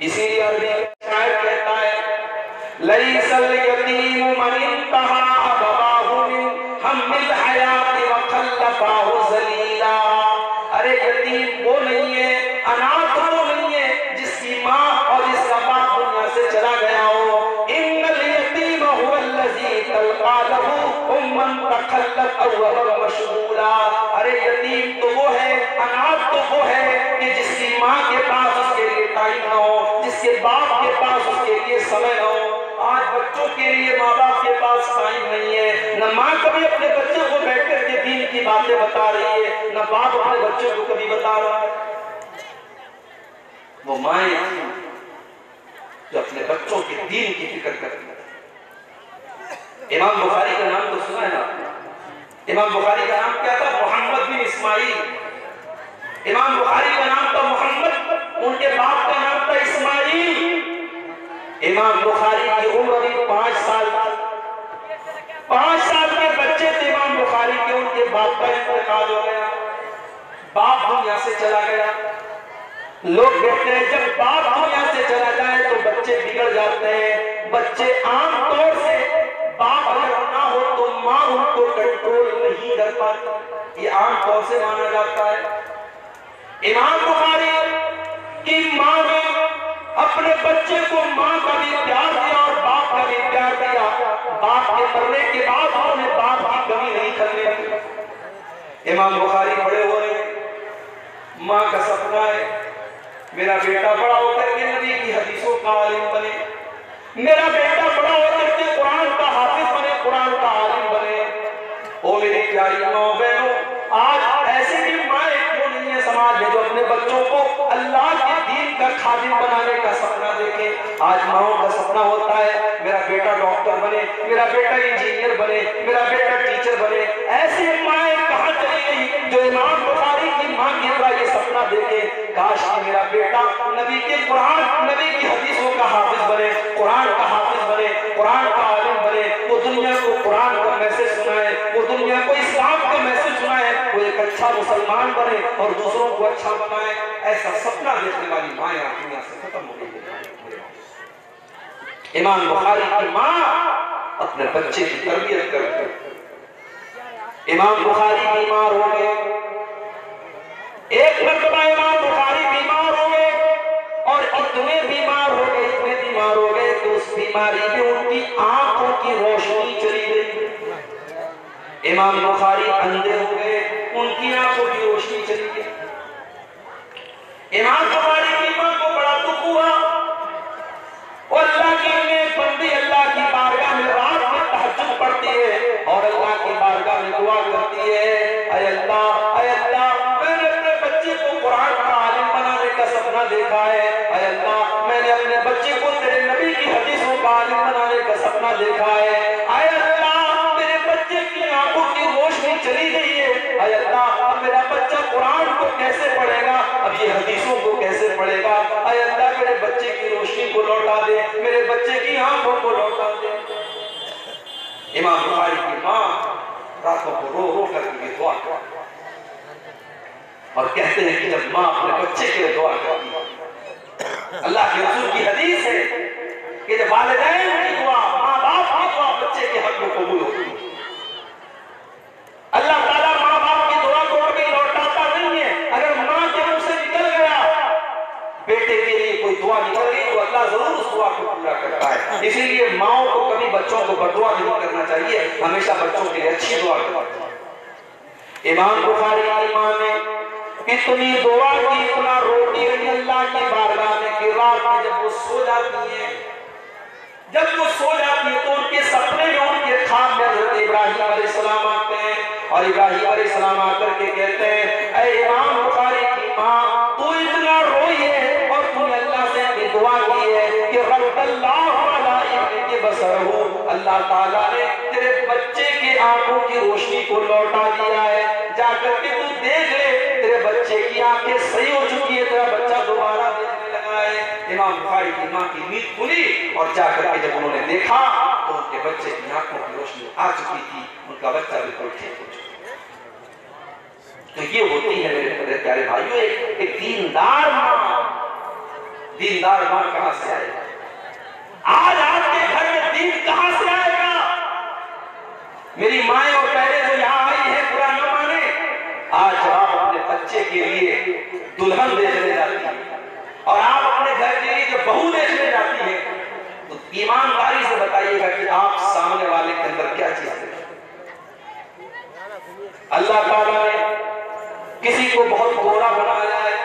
इसीलिए अरबी शायर कहता है लैसल यतीम मन इंतहा अबवाहु मिन हम्मिल हयात व खल्लफाहु जलीला। अरे यतीम वो नहीं है, अनाथ वो नहीं है जिसकी माँ और जिसका बाप दुनिया से चला गया हो। इन्नल यतीम हुवल्लज़ी तल्क़ा लहू उम्मन तखल्लत अव मशगूला। अरे यतीम तो वो है, अनाथ तो वो है कि जिसकी माँ के पास उसके लिए टाइम ना हो, जिसके बाप के पास उसके लिए समय ना हो। आज बच्चों के लिए माँ बाप के पास टाइम नहीं है, न माँ कभी अपने बच्चों को बैठ कर के दीन की बातें बता रही है, न बाप अपने बच्चों को कभी बता रहा है। वो माएं जो अपने बच्चों के दीन की फिक्र करती है। इमाम बुखारी का नाम तो सुना है ना? इमाम बुखारी का नाम क्या था? मोहम्मद बिन इस्माइल। इमाम बुखारी का नाम था मोहम्मद, उनके बाप का नाम था इस्माइल। इमाम बुखारी की उम्र अभी 5 साल। 5 साल के बच्चे थे इमाम बुखारी के, उनके बाप का इंतकाल हो गया, बाप दुनिया से चला गया। लोग कहते हैं जब बाप दुनिया से चला जाए तो बच्चे बिगड़ जाते हैं। बच्चे आम तौर से बाप अगर ना हो तो माँ उनको कंट्रोल नहीं कर पाती, ये आम तौर से माना जाता है। इमाम बुखारी की माँ ने अपने बच्चे को माँ का भी प्यार दिया और बाप का भी प्यार दिया। बाप के मरने के बाद उन्होंने बाप की कमी नहीं करने दी। इमाम बुखारी बड़े हुए, माँ का सपना है मेरा बेटा बड़ा होकर के नबी की हदीसों का आलिम बने, मेरा बेटा बड़ा होकर के कुरान का हाफिज बने, कुरान का आलिम बने। ओ मेरी प्यारी माँ बहनों, आज ऐसे भी माएँ क्यों नहीं है समाज में जो अपने बच्चों को अल्लाह के दीन का खादिम बनाने का सपना देखे। आज माओं का सपना होता है मेरा बेटा डॉक्टर बने, मेरा बेटा इंजीनियर बने, मेरा बेटा टीचर बने। ऐसी माएँ कहाँ चली गई जो इमाम बुखारी की माँ की तरह ये सपना देखे, काश कि मेरा बेटा नबी के कुरान, नबी की हदीसों का हाफिज बने, कुरान का हाफिज बने, कुरान का आलिम बने, वो दुनिया को कुरान का मैसेज सुनाए, वो दुनिया को इस्लाम का मैसेज सुनाए, वो एक अच्छा मुसलमान बने और दूसरों को अच्छा बनाए। ऐसा सपना देखने वाली माँ दुनिया से खत्म हो गई। इमाम बुखारी की माँ अपने बच्चे की तरबियत करती। इमाम बुखारी बीमार हो गए, एक मरतबा इमाम बुखारी बीमार हो गए और इतने बीमार हो गए, इतने बीमार हो गए कि उस बीमारी में उनकी आंखों की रोशनी चली गई। इमाम बुखारी अंधे हो गए, उनकी आंखों की रोशनी चली गई। इमाम बुखारी की मां को बड़ा दुख हुआ और अल्लाह की नेक बंदी अल्लाह की बारगाह में रात में तहज्जुद पढ़ती है और अल्लाह की बारगाह में दुआ करती है, ऐ अल्लाह मैंने अपने बच्चे को कुरान का आलिम बनाने का सपना देखा है, ऐ अल्लाह मैंने अपने बच्चे को तेरे नबी की हदीसों का आलिम बनाने का सपना देखा है, ऐ अल्लाह मेरे बच्चे की आंखों की रोशनी चली गई है, ऐ अल्लाह अब मेरा बच्चा कुरान को कैसे पढ़ेगा, अब ये हदीसों को कैसे पढ़ेगा, ऐ अल्लाह मेरे बच्चे की रोशनी को लौटा दे, मेरे बच्चे की आंखों को लौटा दे। इमाम बुखारी की माँ रातों को रो रो करके दुआ करती और कहते हैं कि जब माँ अपने बच्चे के लिए दुआ करती है, अल्लाह के रसूल की हदीस है कि जब वालिदैन की दुआ, माँ बाप की दुआ बच्चे के हक में कबूल होती है। अल्लाह ताला माँ बाप की दुआ को कभी लौटाता नहीं है। अगर माँ के मुंह से निकल गया बेटे के लिए कोई दुआ निकल गई तो अल्लाह जरूर उस दुआ को पूरा करता है। इसीलिए माओ को कभी बच्चों को बददुआ नहीं करना चाहिए, हमेशा बच्चों के लिए अच्छी दुआ करना चाहिए। इमाम बुखारी की माँ ने इतनी दुआ की, इतना रोती रही अल्लाह की बारगाह में कि रात में जब वो सो जाती है, जब वो सो जाती है तो उनके सपने में, उनके ख्वाब में हज़रत इब्राहीम अलैहिस्सलाम आते हैं और इब्राहीम अलैहिस्सलाम आकर के कहते हैं, ऐ इमाम बुखारी की माँ तू इतना रोई है और तूने अल्लाह से अपनी दुआ की है कि रद्दल्लाहु अला इब्निके बसरहु, अल्लाह ताला ने तेरे बच्चे की आंखों की रोशनी को लौटा दिया है, जाकर के तू देख ले तेरे बच्चे की आंखें सही हो चुकी है, तेरा बच्चा दोबारा देखने लगा है। इमाम बुखारी की माँ की नींद खुली और जाकर के जब उन्होंने देखा तो उनके बच्चे की आंखों की रोशनी आ चुकी थी, उनका बच्चा बिल्कुल ठीक हो चुका। तो ये होती है मेरे प्यारे भाइयों एक दीनदार माँ, दीनदार मां कहां से आएगा? आज आपके घर में दीन कहां से आएगा? मेरी माएं और बहनें जो यहाँ आई है बुरा न माने, आज आप अपने बच्चे के लिए दुल्हन देखने जाती है और आप अपने घर के लिए जो बहू देखने जाती है, तो ईमानदारी से बताइएगा कि आप सामने वाले के अंदर क्या चीज है? अल्लाह ताला ने किसी को बहुत गोरा बनाया है,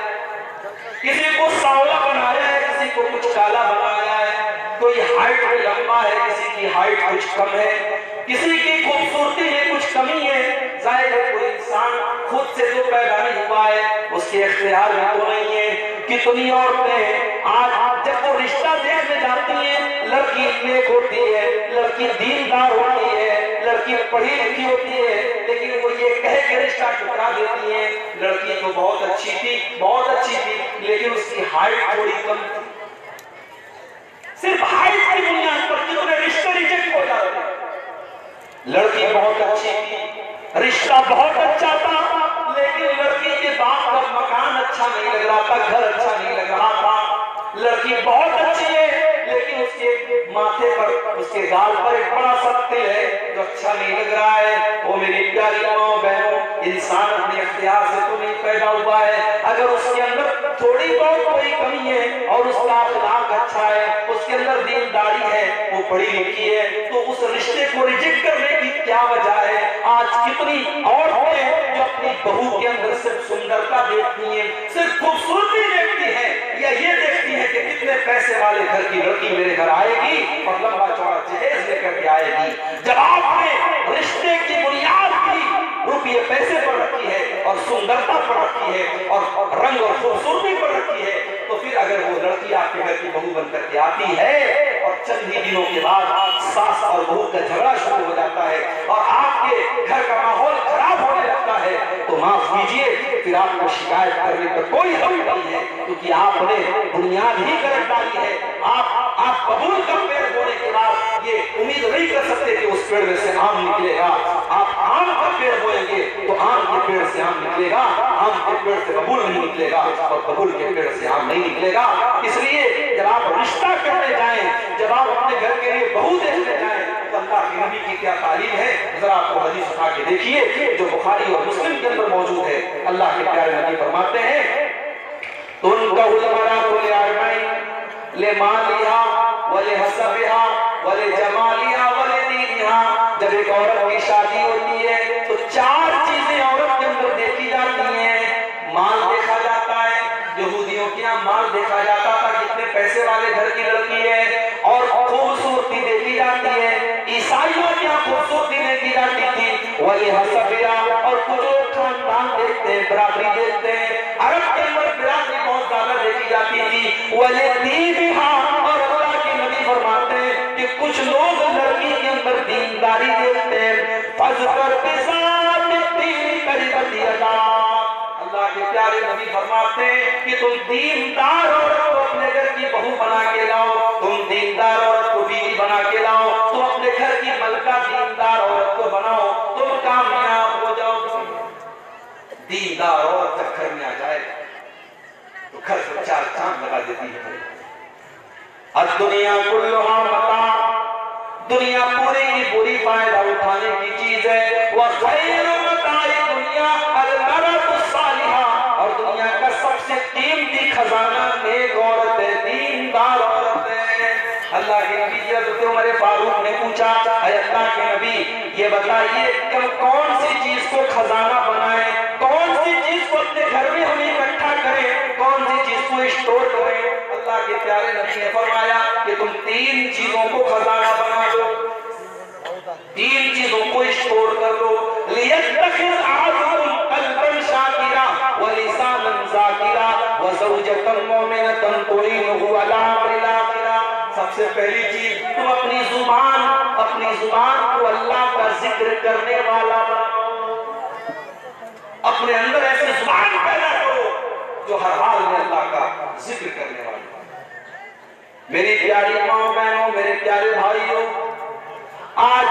किसी को सांवला बनाया है, किसी को कुछ काला बनाया है, कोई हाइट में लंबा है, किसी की हाइट कुछ कम है, किसी की खूबसूरती में कुछ कमी है। जाहिर है कोई इंसान खुद से जो पैदा नहीं हुआ है उसके इख्तियार में तो नहीं है। कितनी औरतें आज जब वो रिश्ता देखने जाती हैं, लड़की नेक होती है, लड़की दीनदार होती है, लड़की पढ़ी लिखी होती है, लेकिन वो ये कह के रिश्ता ठुकरा देती है, लड़की तो बहुत अच्छी थी, बहुत अच्छी थी, लेकिन उसकी हाइट थोड़ी कम थी। सिर्फ हाइट की बुनियाद पर कितने रिश्ते रिजेक्ट हो जाते हैं। लड़की बहुत अच्छी थी, रिश्ता बहुत अच्छा था, लेकिन लड़की के बाप का मकान अच्छा नहीं लग रहा था, घर अच्छा नहीं लग रहा था। लड़की बहुत अच्छी है, लेकिन उसके माथे पर, उसके गाल पर एक बड़ा सा तिल है जो अच्छा नहीं लग रहा है। वो मेरी प्यारी माँ बहनों, इंसान अपने इख्तियार से तो नहीं पैदा हुआ है। अगर उसके अंदर थोड़ी बहुत कोई कमी है और उसका अखलाक अच्छा है, उसके अंदर दीनदारी है, वो पढ़ी लिखी है, तो उस रिश्ते को रिजेक्ट करने की क्या वजह है? आज कितनी औरतें जो अपनी बहू के अंदर सिर्फ सुंदरता देखती हैं, सिर्फ खूबसूरती देखती हैं, या ये देखती है कि कितने पैसे वाले घर की लड़की मेरे घर आएगी और लंबा चौड़ा जहेज लेकर के आएगी। जब आपने रिश्ते की बुनियाद भी रुपये पैसे पर रखी है और सुंदरता पर रखी है और रंग और खूबसूरती पर रखी है, तो फिर अगर वो लड़की आपके घर की बहू बनकर के आती है और चंद ही दिनों के बाद सास और बहू का झगड़ा शुरू हो जाता है और आपके घर का माहौल खराब होने लगता है, तो माफ कीजिए, फिर आपको शिकायत करने का कोई हक नहीं है, क्योंकि आपने बुनियाद ही गलत डाली है। आप बबूल का पेड़ बोने के बाद ये उम्मीद नहीं कर सकते कि उस पेड़ में से आम निकलेगा। आप आम का पेड़ बोएंगे तो आम के पेड़ से आम निकलेगा, आम के पेड़ से बबूल नहीं निकलेगा और बबूल के पेड़ से आम नहीं निकलेगा। इसलिए जब आप रिश्ता करने जाएं, जब आप अपने घर के लिए बहू देखने जाएं, तो अल्लाह के नबी की क्या तालीम है, जरा आपको हदीस उठा के देखिए जो बुखारी और मुस्लिम के अंदर मौजूद है। अल्लाह के प्यारे नबी फरमाते हैं, उनका उलमरा को ले मालिहा वले हसबिहा वले जमालिहा वले दीनिहा। जब एक औरत की शादी होती है तो चार चीजें औरत के अंदर देखी जाती हैं। माल देखा जाता है, यहूदियों के यहाँ माल देखा जाता था, कितने पैसे वाले घर की लड़की है, और खूबसूरती देखी जाती है। ईसाइयों के यहाँ खूबसूरती देखी जाती थी, वले हसबिहा, और कुछ लोग खानदान देखते हैं, बराबरी देखते हैं। अरब के अंदर बिरादरी बहुत ज्यादा देखी जाती थी, वले दीनिहा, और अल्लाह के नबी फरमाते हैं कि कुछ लोग लड़की के अंदर दीनदारी देखते हैं। फजकर अल्लाह के प्यारे नबी फरमाते हैं कि तुम दीनदार औरत को अपने घर की बहू बना के लाओ, तुम दीनदार औरत को बीवी बना के लाओ, तुम अपने घर की मलका दीनदार औरत को बनाओ, तुम कामयाब हो जाओ। दीनदार औरत जब घर में आ जाए तो घर को चार चांद लगा देती है। अब दुनिया कुल्लुहा मता, दुनिया पूरी की पूरी फायदा उठाने की चीज है। वह खैर मताए दुनिया अल-मरअतु सालिहा, और दुनिया का सबसे कीमती खजाना नेक औरत है, दीनदार औरत है। अल्लाह के नबी हज़रत उमर फारूक ने पूछा, अल्लाह के नबी ये बताइए कि हम कौन सी चीज को खजाना बनाएं, कौन सी चीज को अपने घर में हम इकट्ठा करें, कौन सी चीज को स्टोर करें? अल्लाह के प्यारे नबी ने फरमाया कि तुम तीन चीजों को खजाना बना लो, तीन चीजों को स्टोर कर लो। लियत्तखिज़ अहदुकुम क़ल्बन शाकिरा व लिसानन ज़ाकिरा व ज़ौजतन मुमिनतन तुईनुहु अला अम्रिल आखिरा। सबसे पहली चीज, तुम अपनी जुबान को अल्लाह का जिक्र करने वाला बनाओ। अपने अंदर ऐसी जुबान पैदा करो जो हर हाल में अल्लाह का जिक्र करने वाली। मेरी प्यारी माँ बहनों, मेरे प्यारे भाइयों, आज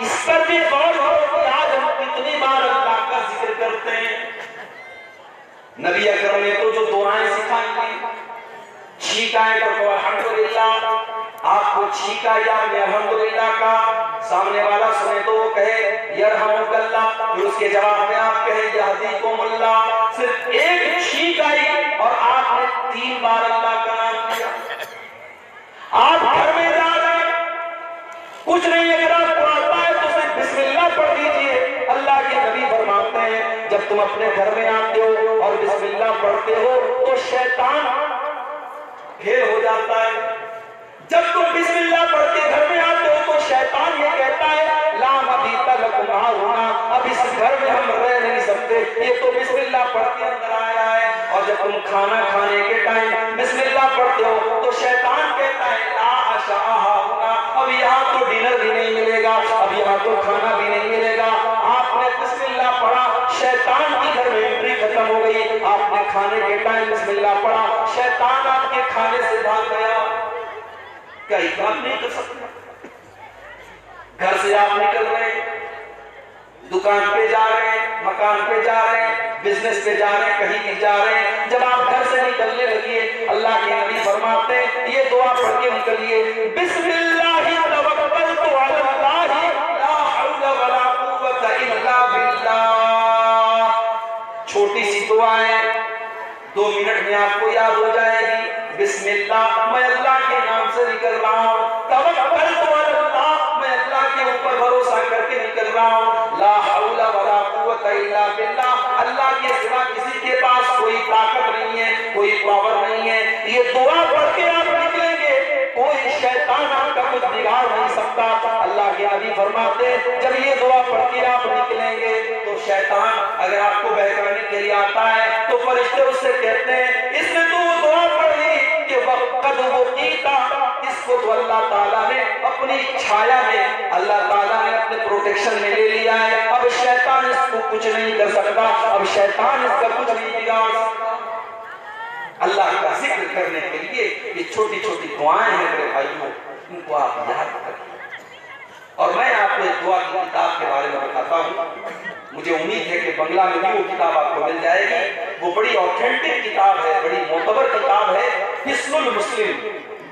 इस पर भी गौर हो कि आज हम कितनी बार अल्लाह का जिक्र करते हैं। नबी अकरम ने तो जो दुआएं सिखाई थी, छींका है तो अल्हम्दुलिल्लाह, आपको छींका या अल्हम्दुलिल्लाह का, सामने वाला सुने तो वो कहे यरहमुकल्लाह, फिर उसके जवाब में आप कहे यहदीकुमुल्लाह। सिर्फ एक छींक आई और आपने 3 बार अल्लाह का नाम लिया। आप घर में जा रहे हैं, कुछ नहीं, अगर आपको आता है तो सिर्फ बिस्मिल्लाह पढ़ दीजिए। अल्लाह के नबी फरमाते हैं जब तुम अपने घर में आते हो और बिस्मिल्लाह पढ़ते हो तो शैतान फेल हो जाता है। जब तुम बिस्मिल्लाह पढ़ के घर में आते हो तो शैतान ये कहता है ला मबीता लकुम हाहुना, अब इस घर में हम रह नहीं सकते, ये तो बिस्मिल्लाह पढ़ के अंदर आया है। और जब तुम खाना खाने के टाइम बिस्मिल्लाह पढ़ते हो तो शैतान कहता है ला अशा हाहुना, अब यहाँ तो डिनर भी नहीं मिलेगा, अब यहाँ तो खाना भी नहीं मिलेगा। आपने बिस्मिल्लाह पढ़ा, शैतान की घर में एंट्री खत्म हो गई। आपने खाने के टाइम बिस्मिल्लाह पढ़ा, शैतान आपके खाने से भाग गया। क्या काम नहीं कर सकते? घर से आप निकल रहे हैं, दुकान पे जा रहे हैं, मकान पे जा रहे हैं, बिजनेस पे जा रहे हैं, कहीं भी जा रहे हैं, जब आप घर से निकलने लगिए अल्लाह के नबी फरमाते हैं ये दुआ पढ़ के निकलिए, बिस्मिल्लाहि तवक्कलतु अलल्लाहि ला हौला वला कुव्वता इल्ला बिल्लाह। छोटी सी दुआ है, 2 मिनट में आपको याद हो जाएगी। बिस्मिल्लाह, मैं अल्लाह के नाम से निकल रहा हूँ। तवक्कलतु अलल्लाह, मैं अल्लाह के ऊपर भरोसा करके निकल रहा हूँ। ला हौला वला कुव्वता इल्ला बिल्लाह, अल्लाह के सिवा किसी के पास कोई ताकत नहीं है, कोई पावर नहीं है। ये दुआ पढ़ के आप निकलेंगे, कोई शैतान आपका कुछ बिगाड़ नहीं सकता। अल्लाह के नबी फरमाते हैं जब ये दुआ पढ़ के आप निकलेंगे तो शैतान अगर आपको बहकाने के लिए आता है तो फरिश्ते उससे कहते हैं इसने तो वो दुआ पढ़ी कि वक़्त वो कीता, इसको तो अल्लाह ताला ने अपनी छाया में, अल्लाह ताला ने अपने प्रोटेक्शन में ले लिया है। अब शैतान इसको कुछ नहीं कर सकता, अब शैतान इसका कुछ नहीं बिगाड़ सकता। अल्लाह का जिक्र करने के लिए ये छोटी छोटी दुआएं हैं मेरे भाइयों, इनको आप याद रखिए। और मैं आपको एक दुआ की किताब के बारे में बताता हूँ। मुझे उम्मीद है कि बंगला में भी वो किताब आपको मिल जाएगी। वो बड़ी ऑथेंटिक किताब है, बड़ी मोतबर किताब है, हिस्नुल मुस्लिम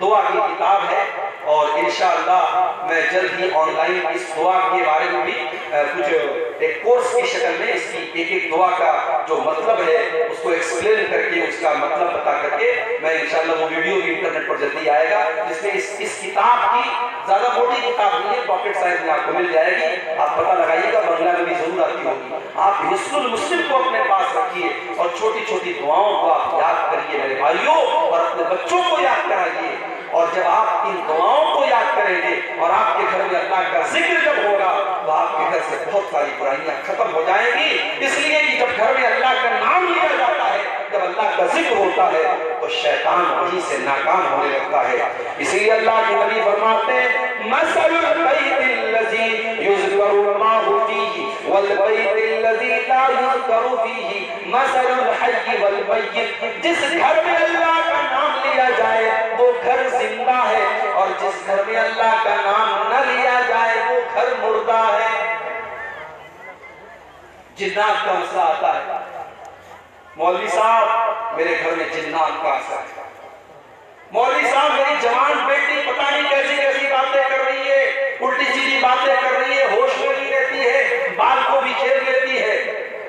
दुआ की किताब है। और इंशाअल्लाह मैं जल्द ही ऑनलाइन इस दुआ के बारे में भी कुछ एक कोर्स की शक्ल में इसकी एक दुआ का जो मतलब है उसको एक्सप्लेन करके, उसका मतलब बता करके मैं इंशाअल्लाह वो वीडियो भी इंटरनेट पर जल्दी आएगा, जिसमें इस किताब की ज्यादा मोटी किताब नहीं है, पॉकेट साइज में आपको मिल जाएगी। आप पता लगाइएगा, बंगला में भी जरूर आती होगी। आप हिस्नुल मुस्लिम को अपने पास रखिए और छोटी छोटी दुआओं को आप याद करिए मेरे भाइयों, और अपने बच्चों को याद कराइए। और जब आप इन दुआओं को याद करेंगे और आपके घर में अल्लाह का जिक्र जब होगा तो आपके घर से बहुत सारी बुराइयां खत्म हो जाएंगी। इसलिए कि जब घर में अल्लाह का नाम लिया जाता है, जब अल्लाह का जिक्र होता है तो शैतान वहीं से नाकाम होने लगता है। इसीलिए अल्लाह के नबी फरमाते हैं मसलुल बैतिल लज़ी युज़करु माहु फीही वल बैतिल लज़ी ला युज़करु फीही मसलुल हय्य वल मय्यित। जिस घर में अल्लाह का नाम लिया जाए वो घर जिंदा है, और जिस घर में अल्लाह का नाम न लिया जाए वो घर मुर्दा है। जिन्नात का मसला आता है, मौलवी साहब मेरे घर में जिन्नात का असर है, मौलवी साहब मेरी जवान बेटी पता नहीं कैसी कैसी बातें कर रही है, उल्टी सीधी बातें कर रही है, होश में नहीं रहती है, बाल को भी खेल लेती है।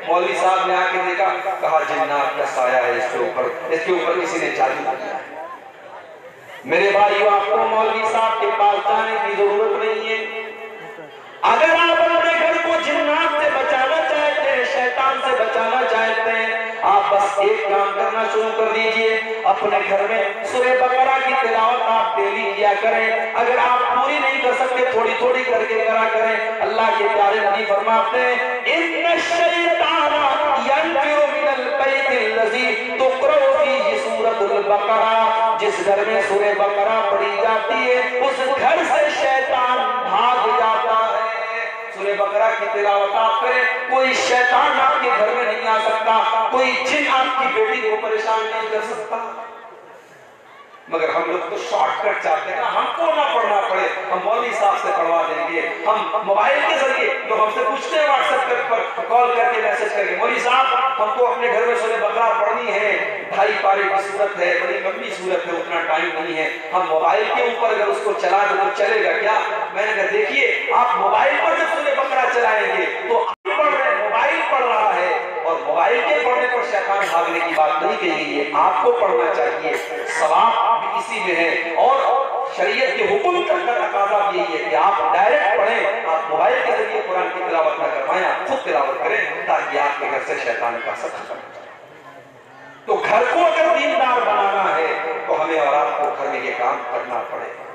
मौलवी साहब ने आके देखा, कहा जिन्नात का साया है इसके ऊपर किसी ने जादू किया है। मेरे भाइयों, आपको मौलवी साहब के पास जाने की जरूरत नहीं है। अगर आप अपने घर को जिन्नात से बचाना चाहते हैं, शैतान से बचाना चाहते हैं, आप बस एक काम करना शुरू कर दीजिए, अपने घर में सूरह बकरा की तिलावत आप डेली किया करें। अगर आप पूरी नहीं कर सकते, थोड़ी थोड़ी करके करा करें। अल्लाह के प्यारे नबी फरमाते हैं इन्ना शैताना यनफिरु मिनल बैतिल लज़ी तुक़रअ फीही सूरतुल बकरा। जिस घर में सूरह बकरा पढ़ी जाती है उस घर से शैतान भाग जाता है। सूरह बकरा की तिलावत आप करें, कोई शैतान आपके घर में नहीं आ सकता, कोई जिन आपकी बेटी को परेशान नहीं कर सकता। मगर हम लोग तो शॉर्टकट चाहते हैं ना, हमको ना पढ़ना पड़े, हम मौलवी साहब से पढ़वा देंगे। हम मोबाइल के जरिए लोग हमसे पूछते हैं व्हाट्सएप पर कॉल करके मैसेज करके, मौलवी साहब हमको अपने घर में सूरह बकरा पढ़नी है, 2.5 पारे की सूरत है, बड़ी लंबी सूरत है, उतना टाइम नहीं है, हम मोबाइल के ऊपर अगर उसको चला दे तो चलेगा क्या? मैंने कहा देखिए, आप मोबाइल पर जब सूरह बकरा चलाएंगे तो आप पढ़ रहे हैं, मोबाइल पढ़ रहा है, और मोबाइल के पढ़ने पर शैतान भागने की बात नहीं कही गई है, आपको पढ़ना चाहिए, सवाब भी इसी में है। और शरीयत के हुक्म तक का तकाजा यही है कि आप डायरेक्ट पढ़ें, आप मोबाइल के जरिए कुरान की तिलावत ना करवाएं, आप खुद तिलावत करें, ताकि आपके घर से शैतान का असर खत्म हो जाए। तो घर को अगर दीनदार बनाना है तो हमें और आपको घर में ये काम करना पड़ेगा।